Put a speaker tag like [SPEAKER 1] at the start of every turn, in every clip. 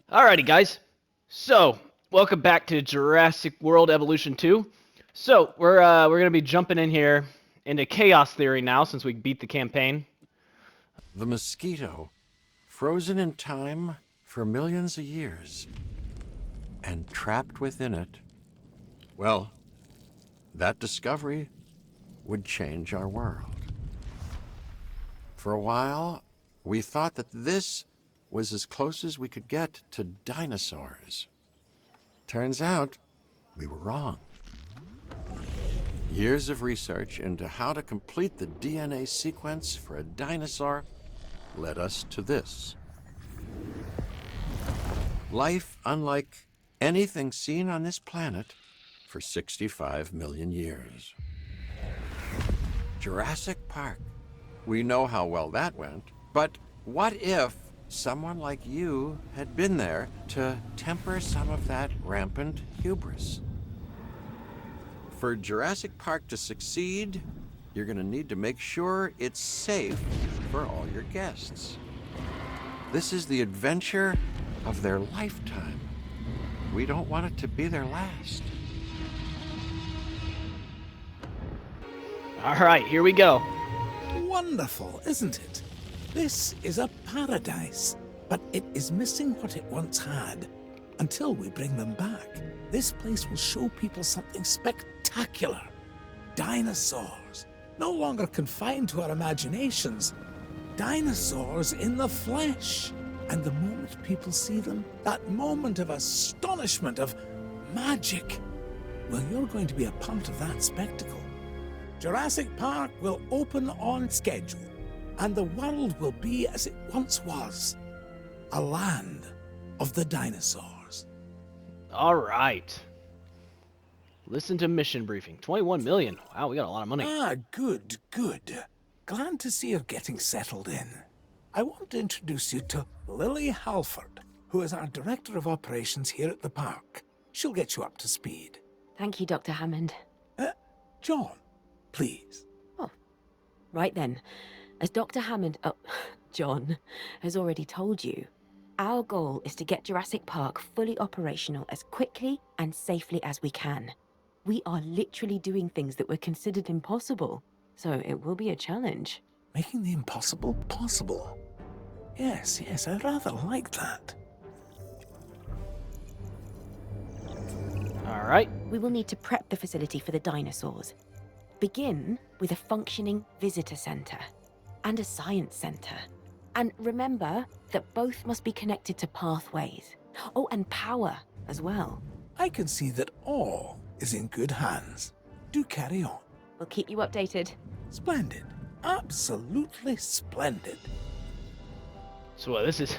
[SPEAKER 1] Alrighty, guys. So, welcome back to Jurassic World Evolution 2. So, we're gonna be jumping in here into chaos theory now since we beat the campaign.
[SPEAKER 2] The mosquito, frozen in time for millions of years, and trapped within it. Well, that discovery would change our world. For a while, we thought that this was as close as we could get to dinosaurs. Turns out, we were wrong. Years of research into how to complete the DNA sequence for a dinosaur led us to this. Life unlike anything seen on this planet for 65 million years. Jurassic Park. We know how well that went, but what if someone like you had been there to temper some of that rampant hubris? For Jurassic Park to succeed, you're going to need to make sure it's safe for all your guests. This is the adventure of their lifetime. We don't want it to be their last.
[SPEAKER 1] Alright, here we go.
[SPEAKER 3] Wonderful, isn't it? This is a paradise, but it is missing what it once had. Until we bring them back, this place will show people something spectacular. Dinosaurs, no longer confined to our imaginations. Dinosaurs in the flesh. And the moment people see them, that moment of astonishment, of magic, well, you're going to be a part of that spectacle. Jurassic Park will open on schedule, and the world will be as it once was, a land of the dinosaurs.
[SPEAKER 1] Alright. Listen to mission briefing. 21 million. Wow, we got a lot of money.
[SPEAKER 3] Good. Glad to see you're getting settled in. I want to introduce you to Lily Halford, who is our Director of Operations here at the park. She'll get you up to speed.
[SPEAKER 4] Thank you, Dr. Hammond.
[SPEAKER 3] John, please.
[SPEAKER 4] Right then, as Dr. Hammond, John, has already told you, our goal is to get Jurassic Park fully operational as quickly and safely as we can. We are literally doing things that were considered impossible, so it will be a challenge.
[SPEAKER 3] Making the impossible possible. Yes, I rather like that.
[SPEAKER 1] Alright.
[SPEAKER 4] We will need to prep the facility for the dinosaurs. Begin with a functioning visitor center and a science center. And remember that both must be connected to pathways. Oh, and power as well.
[SPEAKER 3] I can see that all is in good hands. Do carry on.
[SPEAKER 4] We'll keep you updated.
[SPEAKER 3] Splendid. Absolutely splendid.
[SPEAKER 1] So this is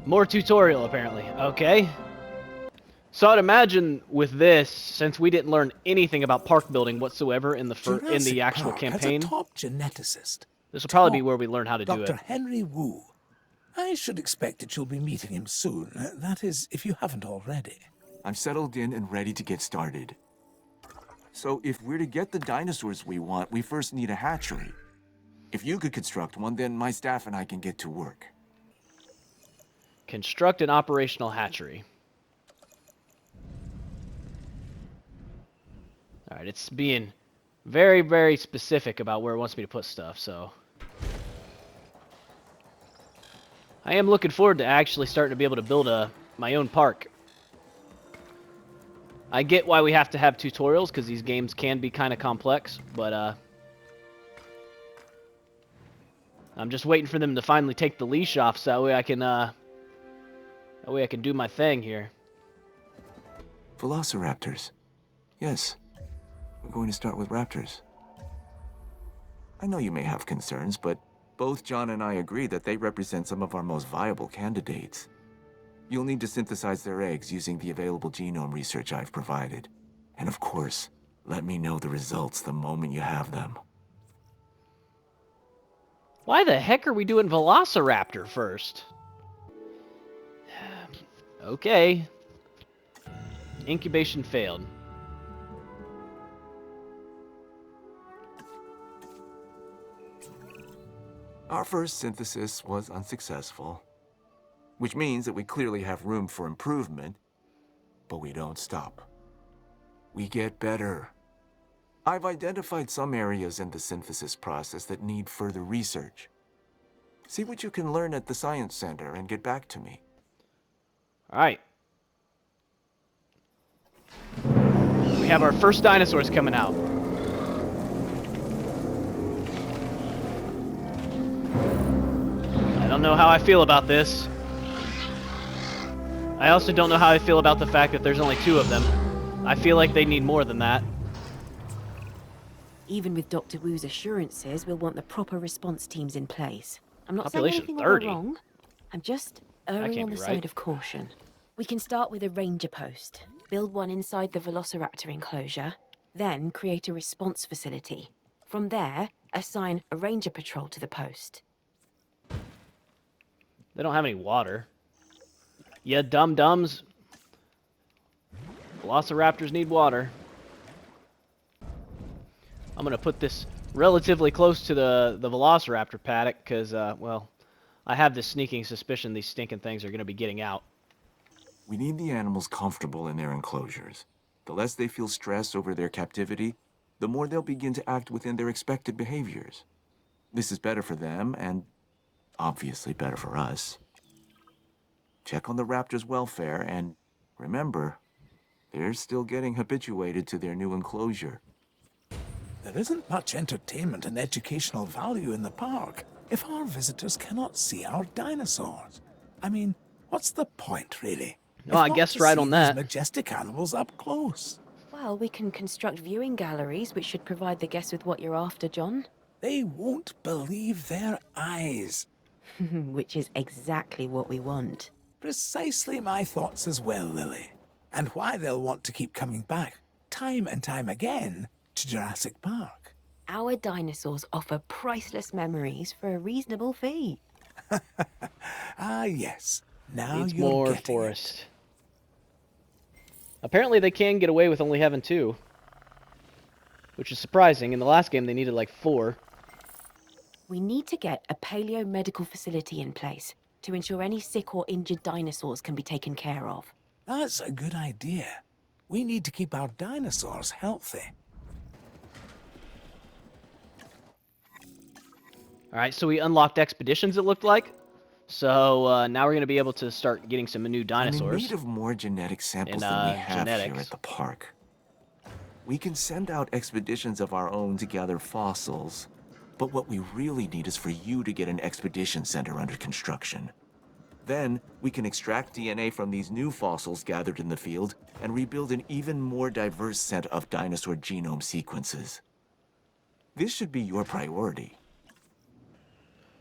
[SPEAKER 1] more tutorial apparently. Okay. So I'd imagine with this, since we didn't learn anything about park building whatsoever in the actual
[SPEAKER 3] Park
[SPEAKER 1] campaign,
[SPEAKER 3] has a top geneticist.
[SPEAKER 1] this will probably be where we learn how to do
[SPEAKER 3] Dr.
[SPEAKER 1] it.
[SPEAKER 3] Henry Wu. I should expect that you'll be meeting him soon. That is, if you haven't already.
[SPEAKER 5] I'm settled in and ready to get started. So if we're to get the dinosaurs we want, we first need a hatchery. If you could construct one, then my staff and I can get to work.
[SPEAKER 1] Construct an operational hatchery. Alright, it's being very, very specific about where it wants me to put stuff, so... I am looking forward to actually starting to be able to build my own park. I get why we have to have tutorials, because these games can be kind of complex, but I'm just waiting for them to finally take the leash off so that way I can do my thing here.
[SPEAKER 5] Velociraptors. Yes, we're going to start with raptors. I know you may have concerns, but both John and I agree that they represent some of our most viable candidates. You'll need to synthesize their eggs using the available genome research I've provided. And of course, let me know the results the moment you have them.
[SPEAKER 1] Why the heck are we doing Velociraptor first? Okay. Incubation failed.
[SPEAKER 5] Our first synthesis was unsuccessful. which means that we clearly have room for improvement, but we don't stop. We get better. I've identified some areas in the synthesis process that need further research. See what you can learn at the Science Center and get back to me.
[SPEAKER 1] All right. We have our first dinosaurs coming out. I don't know how I feel about this. I also don't know how I feel about the fact that there's only 2 of them. I feel like they need more than that.
[SPEAKER 4] Even with Dr. Wu's assurances, we'll want the proper response teams in place. I'm not saying
[SPEAKER 1] Population
[SPEAKER 4] anything will
[SPEAKER 1] 30.
[SPEAKER 4] go wrong. I'm just erring
[SPEAKER 1] can't
[SPEAKER 4] on
[SPEAKER 1] be
[SPEAKER 4] the
[SPEAKER 1] right.
[SPEAKER 4] side of caution. We can start with a ranger post, build one inside the Velociraptor enclosure, then create a response facility. From there, assign a ranger patrol to the post.
[SPEAKER 1] They don't have any water. Yeah, dum-dums. Velociraptors need water. I'm gonna put this relatively close to the Velociraptor paddock because, well, I have this sneaking suspicion these stinking things are gonna be getting out.
[SPEAKER 5] We need the animals comfortable in their enclosures. The less they feel stress over their captivity, the more they'll begin to act within their expected behaviors. This is better for them and obviously better for us. Check on the raptors' welfare and remember, they're still getting habituated to their new enclosure.
[SPEAKER 3] There isn't much entertainment and educational value in the park if our visitors cannot see our dinosaurs. I mean, what's the point, really?
[SPEAKER 1] No, I
[SPEAKER 3] If not
[SPEAKER 1] guessed
[SPEAKER 3] to
[SPEAKER 1] right
[SPEAKER 3] see
[SPEAKER 1] on
[SPEAKER 3] these
[SPEAKER 1] that.
[SPEAKER 3] majestic animals up close.
[SPEAKER 4] Well, we can construct viewing galleries, which should provide the guests with what you're after, John.
[SPEAKER 3] They won't believe their eyes.
[SPEAKER 4] Which is exactly what we want.
[SPEAKER 3] Precisely my thoughts as well, Lily. And why they'll want to keep coming back, time and time again, to Jurassic Park.
[SPEAKER 4] Our dinosaurs offer priceless memories for a reasonable fee.
[SPEAKER 3] Ah, yes. Now
[SPEAKER 1] Needs
[SPEAKER 3] you're
[SPEAKER 1] more
[SPEAKER 3] getting
[SPEAKER 1] forest. Apparently they can get away with only having 2. Which is surprising. In the last game they needed like 4.
[SPEAKER 4] We need to get a paleo-medical facility in place to ensure any sick or injured dinosaurs can be taken care of.
[SPEAKER 3] That's a good idea. We need to keep our dinosaurs healthy.
[SPEAKER 1] Alright, so we unlocked expeditions, it looked like. So now we're going to be able to start getting some new
[SPEAKER 5] I'm in
[SPEAKER 1] dinosaurs.
[SPEAKER 5] need of more genetic samples
[SPEAKER 1] And,
[SPEAKER 5] than we have here
[SPEAKER 1] genetics.
[SPEAKER 5] at the park. We can send out expeditions of our own to gather fossils, but what we really need is for you to get an expedition center under construction. Then, we can extract DNA from these new fossils gathered in the field and rebuild an even more diverse set of dinosaur genome sequences. This should be your priority.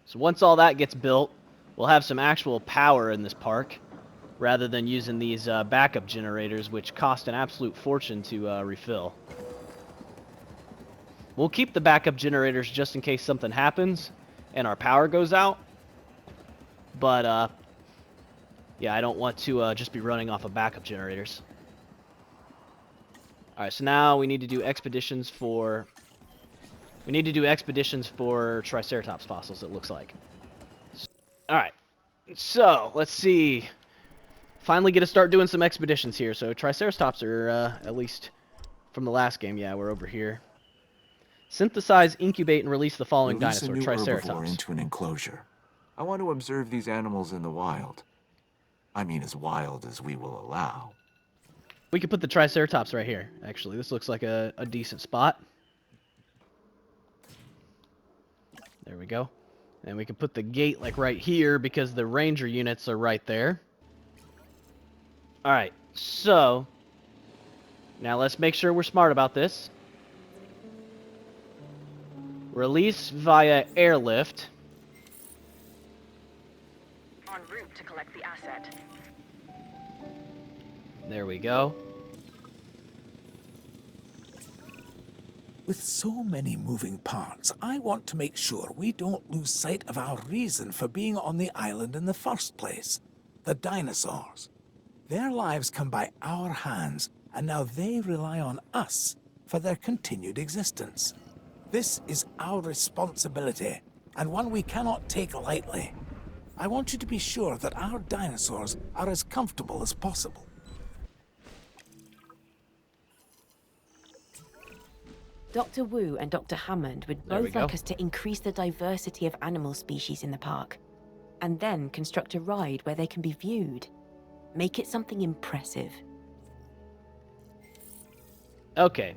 [SPEAKER 1] So once all that gets built, we'll have some actual power in this park, rather than using these backup generators, which cost an absolute fortune to refill. We'll keep the backup generators just in case something happens and our power goes out. But, yeah, I don't want to just be running off of backup generators. Alright, so now we need to do expeditions for... We need to do expeditions for Triceratops fossils, it looks like. Alright, so, let's see. Finally get to start doing some expeditions here. So, Triceratops are, at least from the last game, yeah, we're over here. Synthesize, incubate, and release the following
[SPEAKER 5] Release
[SPEAKER 1] dinosaur,
[SPEAKER 5] a new herbivore
[SPEAKER 1] Triceratops.
[SPEAKER 5] into an enclosure. I want to observe these animals in the wild. I mean, as wild as we will allow.
[SPEAKER 1] We could put the Triceratops right here, actually. This looks like a decent spot. There we go. And we can put the gate, like, right here, because the ranger units are right there. Alright, so... Now let's make sure we're smart about this. Release via airlift.
[SPEAKER 6] En route to collect the asset.
[SPEAKER 1] There we go.
[SPEAKER 3] With so many moving parts, I want to make sure we don't lose sight of our reason for being on the island in the first place. The dinosaurs. Their lives come by our hands, and now they rely on us for their continued existence. This is our responsibility, and one we cannot take lightly. I want you to be sure that our dinosaurs are as comfortable as possible.
[SPEAKER 4] Dr. Wu and Dr. Hammond would
[SPEAKER 1] There we
[SPEAKER 4] both like
[SPEAKER 1] go.
[SPEAKER 4] us to increase the diversity of animal species in the park, and then construct a ride where they can be viewed. Make it something impressive.
[SPEAKER 1] Okay.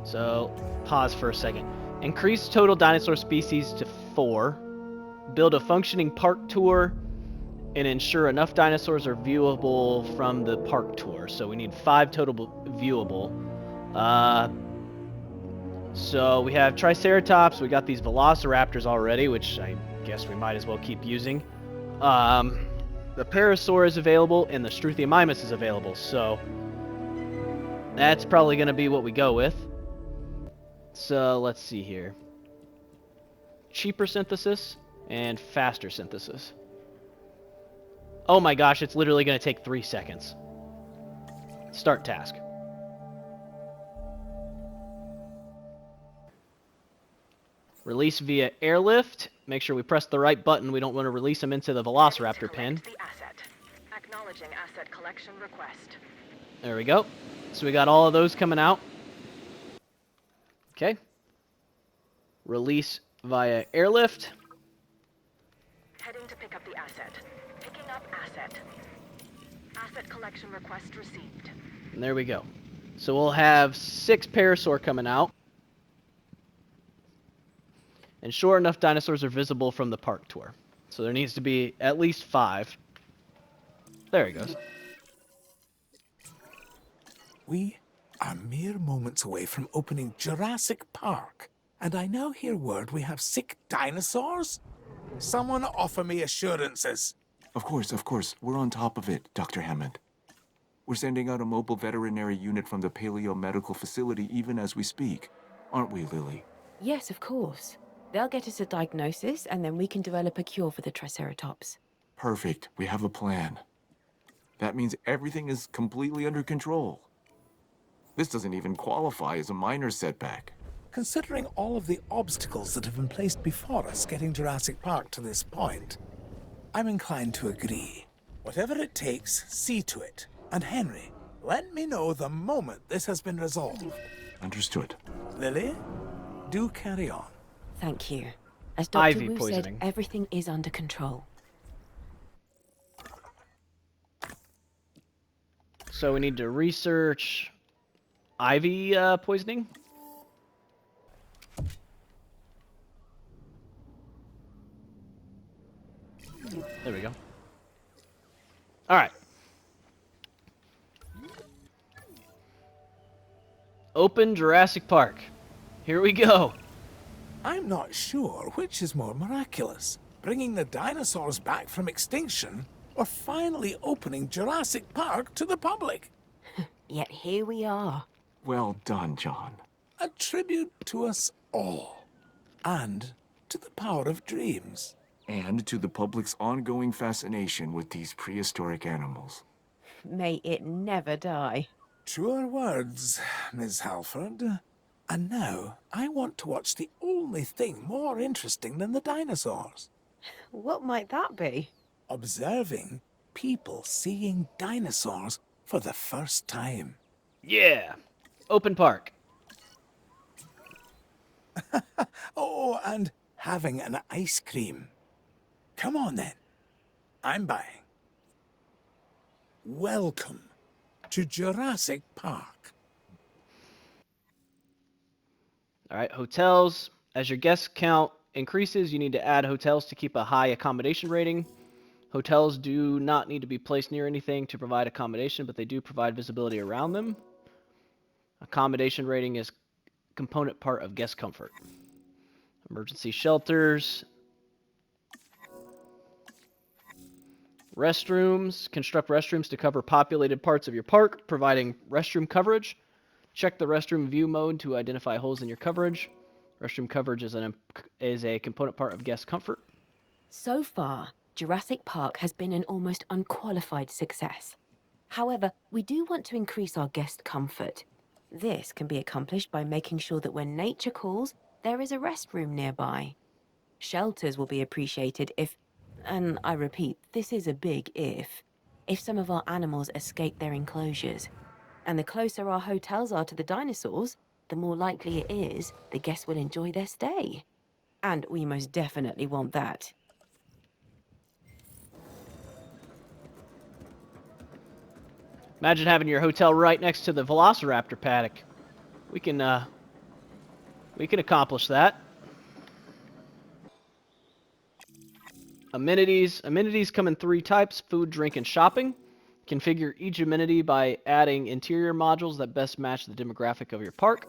[SPEAKER 1] So, pause for a second. Increase total dinosaur species to 4. Build a functioning park tour, and ensure enough dinosaurs are viewable from the park tour. So we need 5 total viewable. So we have Triceratops, we got these Velociraptors already, which I guess we might as well keep using. The Parasaur is available, and the Struthiomimus is available, so that's probably going to be what we go with. So let's see here. Cheaper synthesis and faster synthesis. Oh my gosh, it's literally going to take 3 seconds. Start task. Release via airlift. Make sure we press the right button. We don't want to release them into the Velociraptor pen.
[SPEAKER 6] The asset. Acknowledging asset collection request.
[SPEAKER 1] There we go. So we got all of those coming out. Okay. Release via airlift.
[SPEAKER 6] Heading to pick up the asset. Picking up asset. Asset collection request received.
[SPEAKER 1] And there we go. So we'll have 6 Parasaur coming out. And sure enough, dinosaurs are visible from the park tour. So there needs to be at least 5. There he goes.
[SPEAKER 3] We are mere moments away from opening Jurassic Park, and I now hear word we have sick dinosaurs? Someone offer me assurances.
[SPEAKER 5] Of course. We're on top of it, Dr. Hammond. We're sending out a mobile veterinary unit from the Paleo Medical Facility even as we speak. Aren't we, Lily?
[SPEAKER 4] Yes, of course. They'll get us a diagnosis, and then we can develop a cure for the Triceratops.
[SPEAKER 5] Perfect. We have a plan. That means everything is completely under control. This doesn't even qualify as a minor setback.
[SPEAKER 3] Considering all of the obstacles that have been placed before us getting Jurassic Park to this point, I'm inclined to agree. Whatever it takes, see to it. And Henry, let me know the moment this has been resolved.
[SPEAKER 5] Understood.
[SPEAKER 3] Lily, do carry on.
[SPEAKER 4] Thank you. As Dr.
[SPEAKER 1] Ivy
[SPEAKER 4] Wu
[SPEAKER 1] poisoning.
[SPEAKER 4] said, everything is under control.
[SPEAKER 1] So we need to research ivy poisoning. There we go. All right. Open Jurassic Park. Here we go.
[SPEAKER 3] I'm not sure which is more miraculous, bringing the dinosaurs back from extinction or finally opening Jurassic Park to the public.
[SPEAKER 4] Yet here we are.
[SPEAKER 5] Well done, John.
[SPEAKER 3] A tribute to us all, and to the power of dreams.
[SPEAKER 5] And to the public's ongoing fascination with these prehistoric animals.
[SPEAKER 4] May it never die.
[SPEAKER 3] Truer words, Miss Halford. And now, I want to watch the only thing more interesting than the dinosaurs.
[SPEAKER 4] What might that be?
[SPEAKER 3] Observing people seeing dinosaurs for the first time.
[SPEAKER 1] Yeah. Open park.
[SPEAKER 3] Oh, and having an ice cream. Come on then. I'm buying. Welcome to Jurassic Park.
[SPEAKER 1] All right, hotels. As your guest count increases, you need to add hotels to keep a high accommodation rating. Hotels do not need to be placed near anything to provide accommodation, but they do provide visibility around them. Accommodation rating is a component part of guest comfort. Emergency shelters. Restrooms. Construct restrooms to cover populated parts of your park, providing restroom coverage. Check the restroom view mode to identify holes in your coverage. Restroom coverage is a component part of guest comfort.
[SPEAKER 4] So far, Jurassic Park has been an almost unqualified success. However, we do want to increase our guest comfort. This can be accomplished by making sure that when nature calls, there is a restroom nearby. Shelters will be appreciated if and I repeat, this is a big if some of our animals escape their enclosures. And the closer our hotels are to the dinosaurs, the more likely it is the guests will enjoy their stay. And we most definitely want that.
[SPEAKER 1] Imagine having your hotel right next to the Velociraptor paddock. We can accomplish that. Amenities. Amenities come in 3 types: food, drink, and shopping. Configure each amenity by adding interior modules that best match the demographic of your park.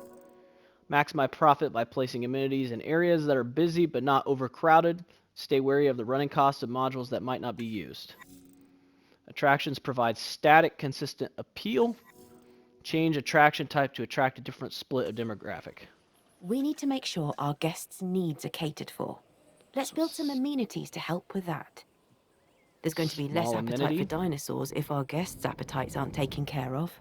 [SPEAKER 1] Maximize profit by placing amenities in areas that are busy but not overcrowded. Stay wary of the running costs of modules that might not be used. Attractions provide static, consistent appeal. Change attraction type to attract a different split of demographic.
[SPEAKER 4] We need to make sure our guests' needs are catered for. Let's build some amenities to help with that. There's going to be less
[SPEAKER 1] Small
[SPEAKER 4] appetite
[SPEAKER 1] amenity.
[SPEAKER 4] for dinosaurs if our guests' appetites aren't taken care of.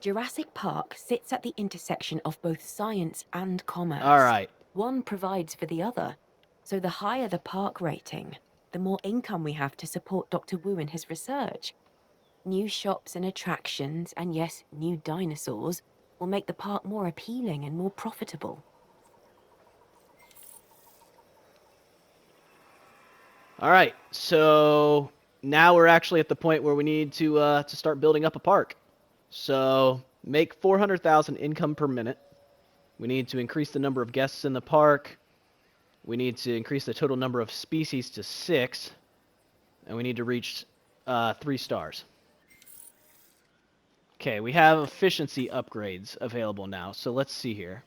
[SPEAKER 4] Jurassic Park sits at the intersection of both science and commerce.
[SPEAKER 1] All right.
[SPEAKER 4] One provides for the other. So the higher the park rating, the more income we have to support Dr. Wu in his research. New shops and attractions, and yes, new dinosaurs, will make the park more appealing and more profitable.
[SPEAKER 1] All right, so now we're actually at the point where we need to start building up a park. So make 400,000 income per minute. We need to increase the number of guests in the park. We need to increase the total number of species to 6. And we need to reach 3 stars. Okay, we have efficiency upgrades available now. So let's see here.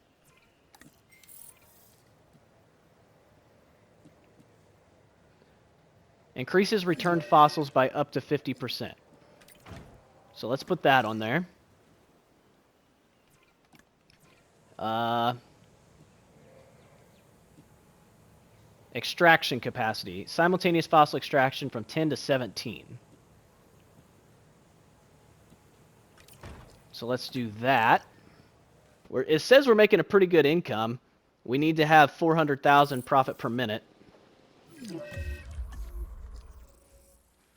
[SPEAKER 1] Increases returned fossils by up to 50%. So let's put that on there. Extraction capacity. Simultaneous fossil extraction from 10 to 17. So let's do that. It says we're making a pretty good income. We need to have 400,000 profit per minute.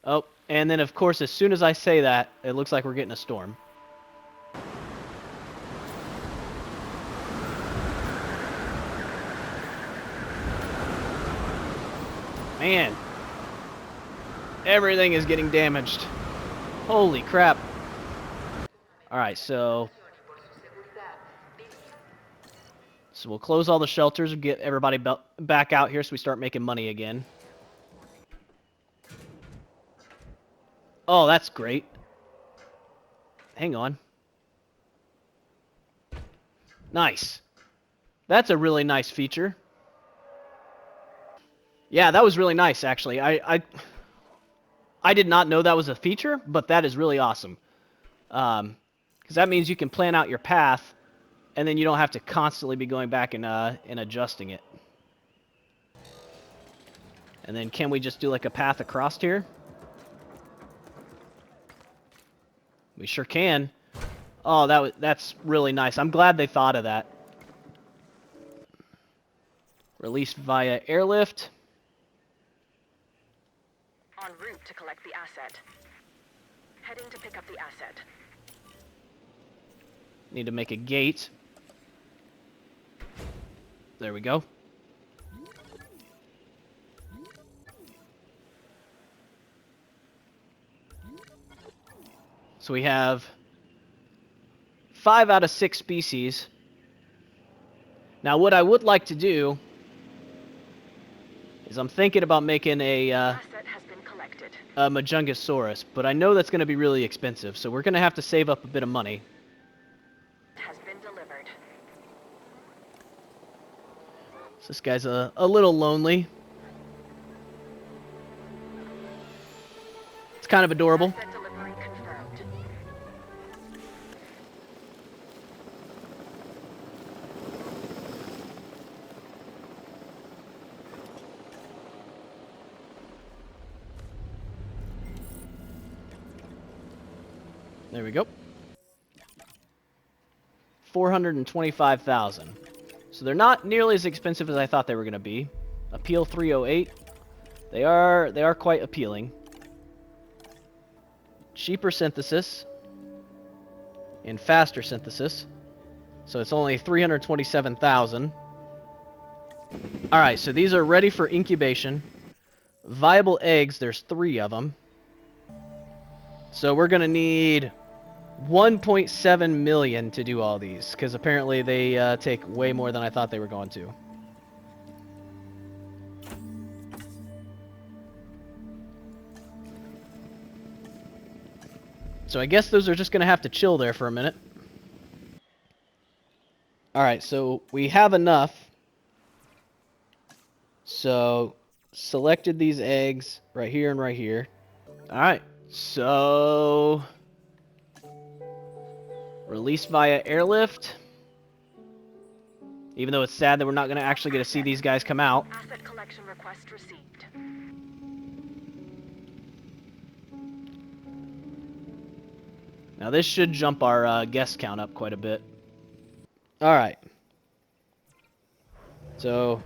[SPEAKER 1] Oh, and then of course, as soon as I say that, it looks like we're getting a storm. Man, everything is getting damaged. Holy crap. Alright, so we'll close all the shelters and get everybody back out here so we start making money again. Oh, that's great. Hang on. Nice. That's a really nice feature. Yeah, that was really nice, actually. I did not know that was a feature, but that is really awesome. Because that means you can plan out your path, and then you don't have to constantly be going back and adjusting it. And then can we just do like a path across here? We sure can. Oh, that's really nice. I'm glad they thought of that. Released via airlift.
[SPEAKER 6] En route to collect the asset. Heading to pick up the asset.
[SPEAKER 1] Need to make a gate. There we go. So we have 5 out of 6 species. Now what I would like to do is I'm thinking about making
[SPEAKER 6] Asset has been collected.
[SPEAKER 1] a Majungasaurus, but I know that's going to be really expensive, so we're going to have to save up a bit of money.
[SPEAKER 6] Has been delivered.
[SPEAKER 1] So this guy's a little lonely. It's kind of adorable.
[SPEAKER 6] Asset delivery confirmed.
[SPEAKER 1] There we go. 425,000. So they're not nearly as expensive as I thought they were going to be. Appeal 308. They are quite appealing. Cheaper synthesis and faster synthesis. So it's only 327,000. All right, so these are ready for incubation. Viable eggs, there's 3 of them. So we're going to need 1.7 million to do all these, because apparently they take way more than I thought they were going to. So I guess those are just going to have to chill there for a minute. Alright, so we have enough. So, selected these eggs right here and right here. Alright, so... release via airlift. Even though it's sad that we're not going to actually get to see these guys come out.
[SPEAKER 6] Asset collection request received.
[SPEAKER 1] Now this should jump our guest count up quite a bit. Alright. So,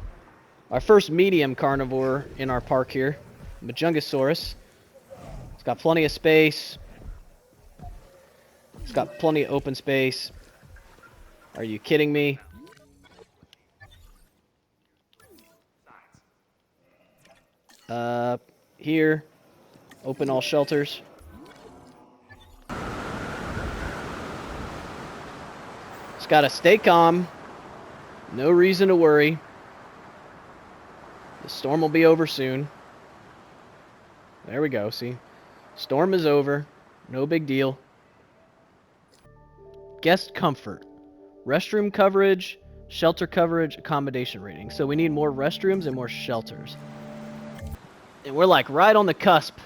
[SPEAKER 1] our first medium carnivore in our park here. Majungasaurus. It's got plenty of space. It's got plenty of open space. Are you kidding me? Here. Open all shelters. Just gotta stay calm. No reason to worry. The storm will be over soon. There we go, see? Storm is over. No big deal. Guest comfort. Restroom coverage, shelter coverage, accommodation rating. So we need more restrooms and more shelters. And we're like right on the cusp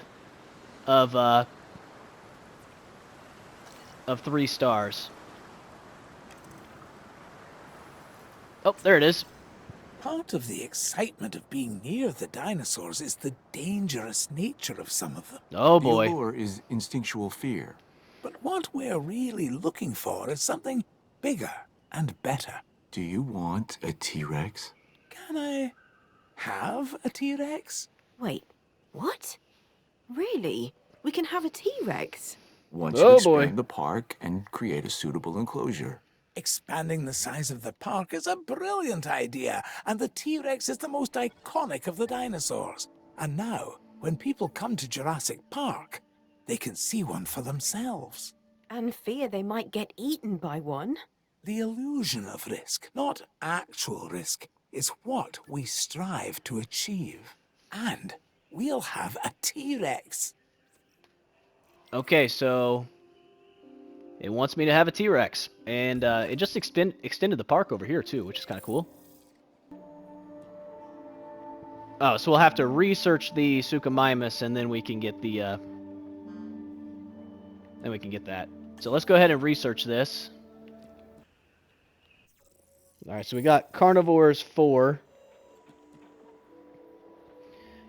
[SPEAKER 1] of 3 stars. Oh, there it is.
[SPEAKER 3] Part of the excitement of being near the dinosaurs is the dangerous nature of some of them.
[SPEAKER 1] Oh
[SPEAKER 5] The
[SPEAKER 1] boy.
[SPEAKER 5] allure is instinctual fear.
[SPEAKER 3] But what we're really looking for is something bigger and better.
[SPEAKER 5] Do you want a T-Rex?
[SPEAKER 3] Can I have a T-Rex?
[SPEAKER 4] Wait, what? Really? We can have a T-Rex?
[SPEAKER 5] Once
[SPEAKER 1] Oh,
[SPEAKER 5] you
[SPEAKER 1] boy.
[SPEAKER 5] expand the park and create a suitable enclosure.
[SPEAKER 3] Expanding the size of the park is a brilliant idea, and the T-Rex is the most iconic of the dinosaurs. And now, when people come to Jurassic Park, they can see one for themselves.
[SPEAKER 4] And fear they might get eaten by one.
[SPEAKER 3] The illusion of risk, not actual risk, is what we strive to achieve. And we'll have a T-Rex.
[SPEAKER 1] Okay, so it wants me to have a T-Rex, and it just extended the park over here too, which is kind of cool. Oh, so we'll have to research the Suchomimus, and then we can get the that. So let's go ahead and research this. All right, so we got carnivores 4.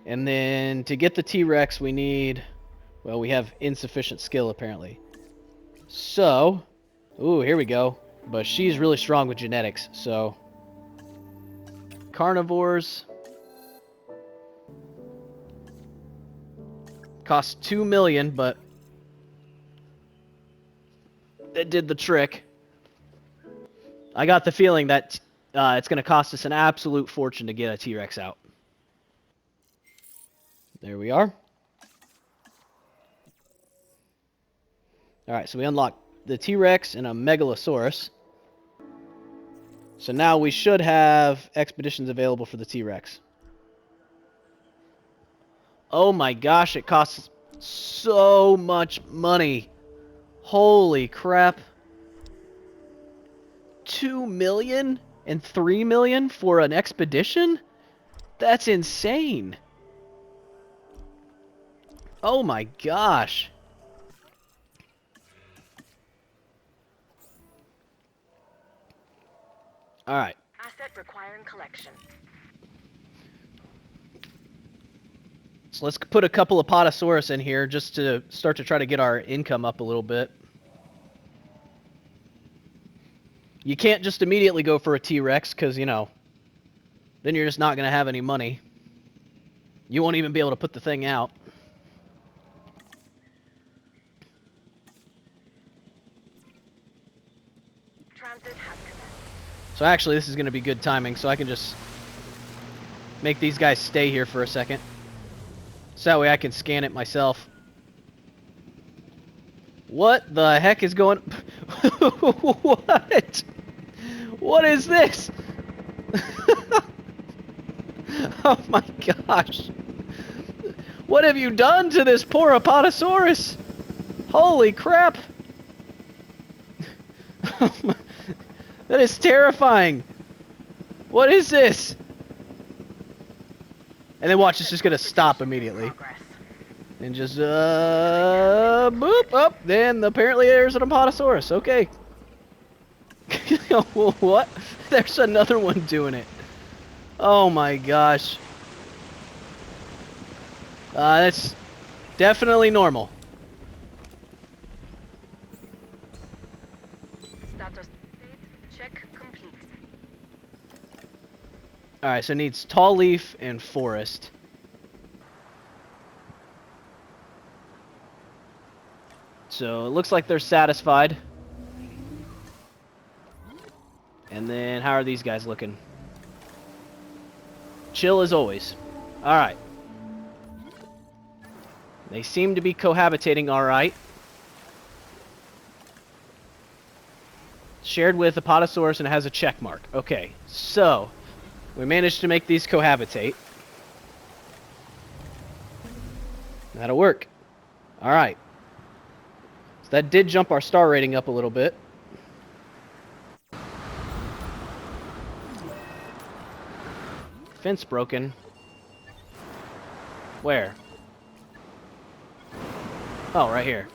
[SPEAKER 1] And then to get the T-Rex, we need, well, we have insufficient skill apparently. So, ooh, here we go. But she's really strong with genetics, so carnivores cost 2 million, but that did the trick. I got the feeling that it's going to cost us an absolute fortune to get a T-Rex out. There we are. Alright, so we unlocked the T-Rex and a Megalosaurus. So now we should have expeditions available for the T-Rex. Oh my gosh, it costs so much money. Holy crap. 2 million and 3 million for an expedition? That's insane. Oh my gosh. All right.
[SPEAKER 6] Asset requiring collection.
[SPEAKER 1] So let's put a couple of Potosaurus in here just to start to try to get our income up a little bit. You can't just immediately go for a T-Rex because, you know, Then you're just not going to have any money. You won't even be able to put the thing out.
[SPEAKER 6] Transit has commenced.
[SPEAKER 1] So actually, this is going to be good timing, so I can just make these guys stay here for a second. So that way I can scan it myself. What the heck is going... What? What is this? Oh my gosh. What have you done to this poor Apatosaurus? Holy crap. That is terrifying. What is this? And then watch, it's just gonna stop immediately.
[SPEAKER 6] Progress.
[SPEAKER 1] And just, boop, up. Then apparently there's an Apatosaurus. Okay. What? There's another one doing it. Oh my gosh. That's definitely normal.
[SPEAKER 6] Status update. Check complete.
[SPEAKER 1] Alright, so it needs tall leaf and forest. So it looks like they're satisfied. And then how are these guys looking? Chill as always. Alright. They seem to be cohabitating alright. Shared with Apatosaurus and it has a check mark. Okay, so we managed to make these cohabitate. That'll work. Alright. So that did jump our star rating up a little bit. Fence broken. Where? Oh, right here.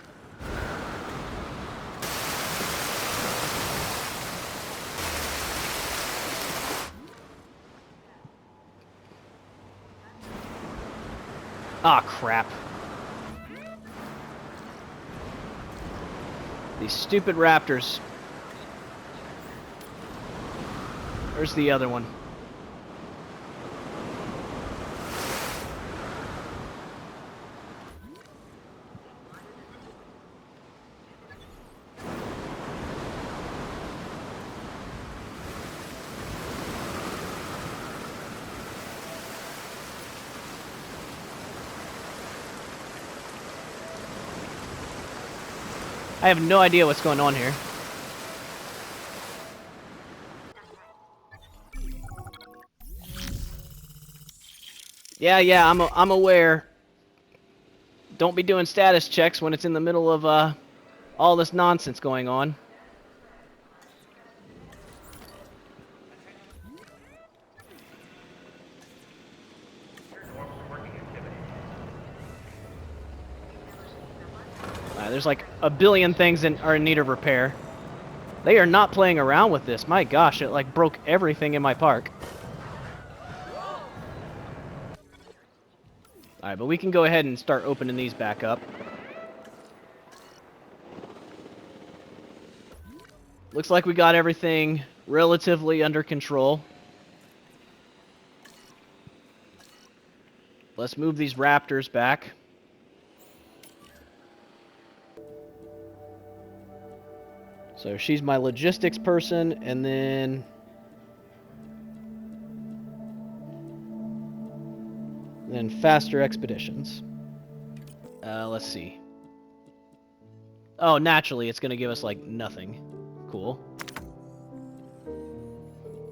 [SPEAKER 1] Ah, crap. These stupid raptors. Where's the other one? I have no idea what's going on here. Yeah, I'm aware. Don't be doing status checks when it's in the middle of all this nonsense going on. There's like a billion things are in need of repair. They are not playing around with this. My gosh, it like broke everything in my park. Alright, but we can go ahead and start opening these back up. Looks like we got everything relatively under control. Let's move these raptors back. So she's my logistics person, and then faster expeditions. Let's see. Oh, naturally, it's gonna give us like nothing. Cool.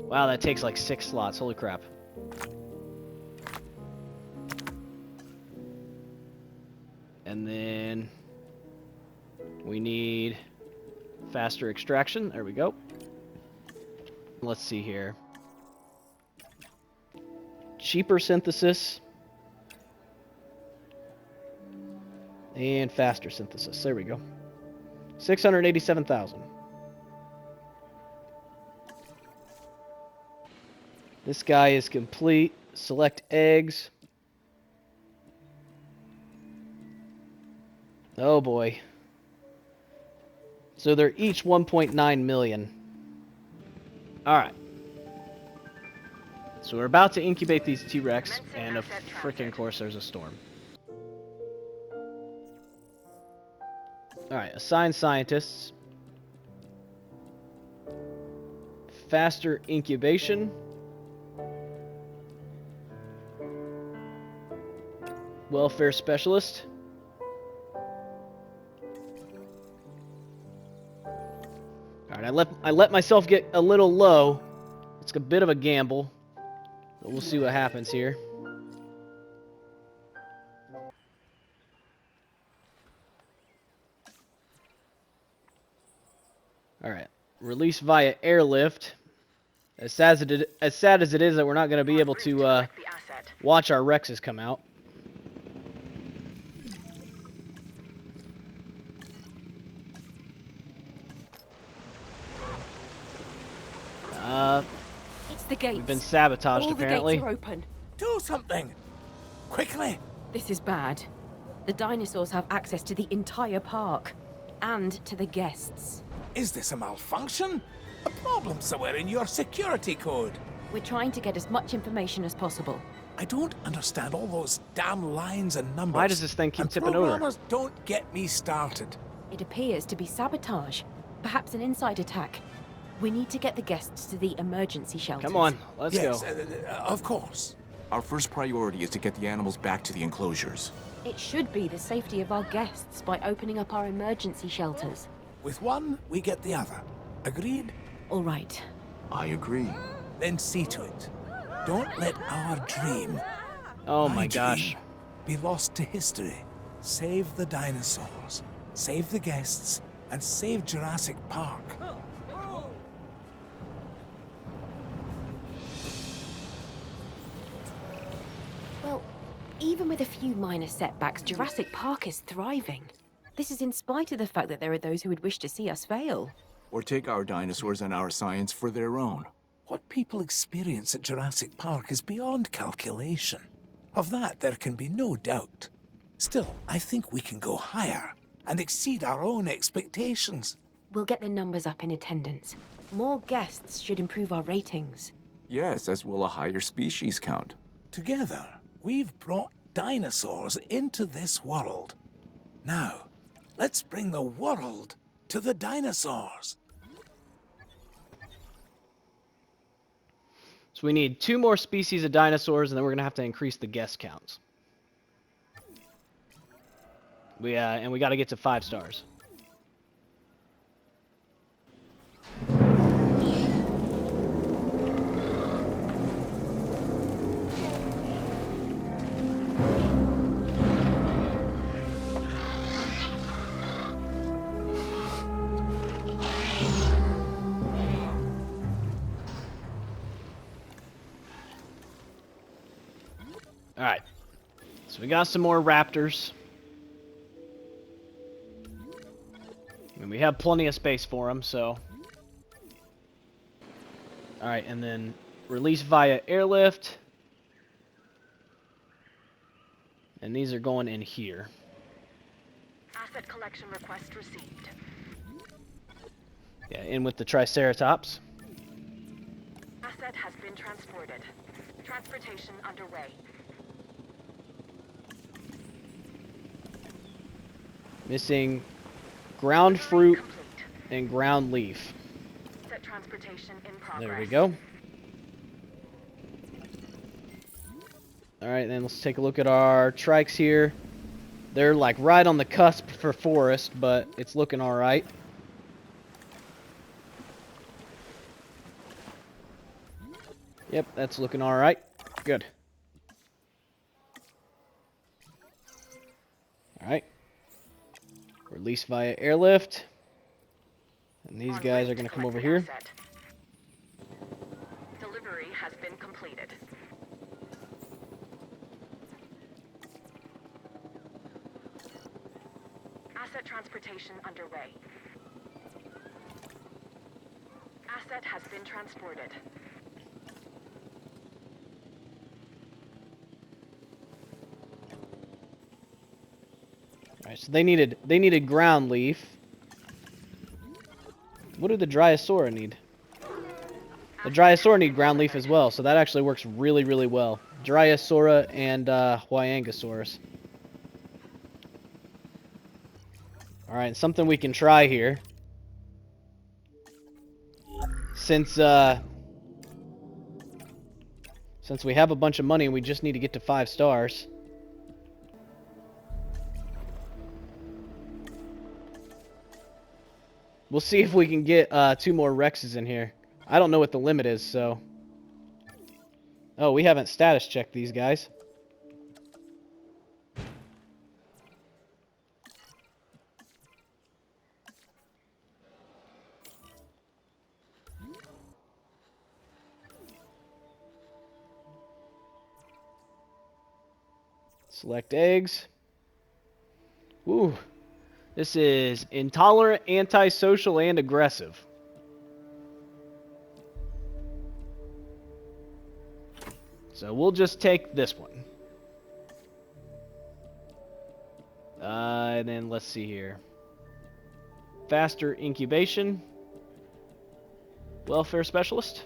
[SPEAKER 1] Wow, that takes like 6 slots. Holy crap. And then we need faster extraction. There we go. Let's see here. Cheaper synthesis. And faster synthesis. There we go. 687,000. This guy is complete. Select eggs. Oh boy. So they're each 1.9 million. Alright. So we're about to incubate these T-Rex, and of freaking course there's a storm. Alright, assign scientists. Faster incubation. Welfare specialist. Alright, I let myself get a little low. It's a bit of a gamble. But we'll see what happens here. Alright. Release via airlift. As sad as it is that we're not going to be able to watch our Rexes come out.
[SPEAKER 4] It's the gates.
[SPEAKER 1] We've been sabotaged,
[SPEAKER 4] All
[SPEAKER 1] apparently.
[SPEAKER 4] the gates are open.
[SPEAKER 3] Do something! Quickly!
[SPEAKER 4] This is bad. The dinosaurs have access to the entire park. And to the guests.
[SPEAKER 3] Is this a malfunction? A problem somewhere in your security code?
[SPEAKER 4] We're trying to get as much information as possible.
[SPEAKER 3] I don't understand all those damn lines and numbers.
[SPEAKER 1] Why does this thing keep
[SPEAKER 3] and
[SPEAKER 1] tipping over?
[SPEAKER 3] programmers don't get me started.
[SPEAKER 4] It appears to be sabotage. Perhaps an inside attack. We need to get the guests to the emergency shelters.
[SPEAKER 1] Come on, let's
[SPEAKER 3] Yes,
[SPEAKER 1] go.
[SPEAKER 3] of course.
[SPEAKER 5] Our first priority is to get the animals back to the enclosures.
[SPEAKER 4] It should be the safety of our guests by opening up our emergency shelters.
[SPEAKER 3] With one, we get the other. Agreed?
[SPEAKER 4] All right.
[SPEAKER 5] I agree.
[SPEAKER 3] Then see to it. Don't let our dream,
[SPEAKER 1] Oh my gosh.
[SPEAKER 3] dream, be lost to history. Save the dinosaurs, save the guests, and save Jurassic Park.
[SPEAKER 4] Well, even with a few minor setbacks, Jurassic Park is thriving. This is in spite of the fact that there are those who would wish to see us fail.
[SPEAKER 5] Or take our dinosaurs and our science for their own.
[SPEAKER 3] What people experience at Jurassic Park is beyond calculation. Of that, there can be no doubt. Still, I think we can go higher and exceed our own expectations.
[SPEAKER 4] We'll get the numbers up in attendance. More guests should improve our ratings.
[SPEAKER 5] Yes, as will a higher species count.
[SPEAKER 3] Together, we've brought dinosaurs into this world. Now, let's bring the world to the dinosaurs.
[SPEAKER 1] So we need 2 more species of dinosaurs, and then we're going to have to increase the guest counts. And we got to get to 5 stars. Alright, so we got some more raptors. And we have plenty of space for them, so... Alright, and then release via airlift. And these are going in here.
[SPEAKER 6] Asset collection request received.
[SPEAKER 1] Yeah, in with the Triceratops.
[SPEAKER 6] Asset has been transported. Transportation underway.
[SPEAKER 1] Missing ground fruit
[SPEAKER 6] Complete.
[SPEAKER 1] and ground leaf.
[SPEAKER 6] Set transportation in progress.
[SPEAKER 1] There we go. Alright, then let's take a look at our trikes here. They're like right on the cusp for forest, but it's looking alright. Yep, that's looking alright. Good. Alright. Release via airlift. And these guys are going to come over here.
[SPEAKER 6] Asset. Delivery has been completed. Asset transportation underway. Asset has been transported.
[SPEAKER 1] Alright, so they needed ground leaf. What do the Drysaura need? The Dryosaur need ground leaf as well, so that actually works really, really well. Dryosaura and Huayangosaurus. Alright, something we can try here. Since we have a bunch of money and we just need to get to 5 stars. We'll see if we can get 2 more Rexes in here. I don't know what the limit is, so... Oh, we haven't status checked these guys. Select eggs. Ooh. This is intolerant, antisocial, and aggressive. So we'll just take this one. And then let's see here. Faster incubation. Welfare specialist.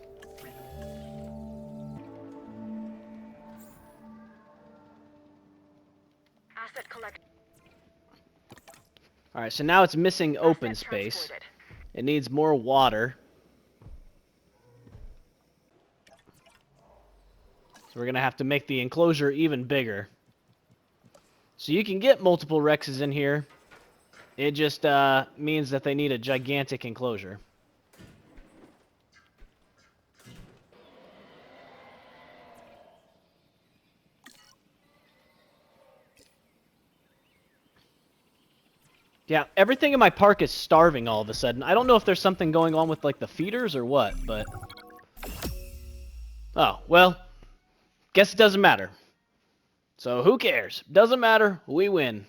[SPEAKER 6] Asset collect.
[SPEAKER 1] Alright, so now it's missing open
[SPEAKER 6] Asset
[SPEAKER 1] space.
[SPEAKER 6] transported.
[SPEAKER 1] It needs more water. So we're going to have to make the enclosure even bigger. So you can get multiple Rexes in here. It just means that they need a gigantic enclosure. Yeah, everything in my park is starving all of a sudden. I don't know if there's something going on with, like, the feeders or what, but... Oh, well, guess it doesn't matter. So who cares? Doesn't matter, we win.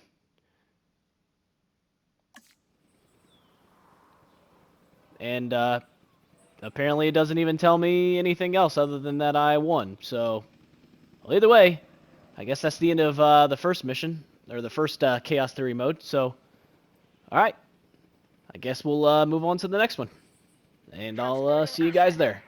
[SPEAKER 1] And, apparently it doesn't even tell me anything else other than that I won. So, well, either way, I guess that's the end of, the first mission, or the first, Chaos Theory mode, so... Alright, I guess we'll move on to the next one. And I'll see you guys there.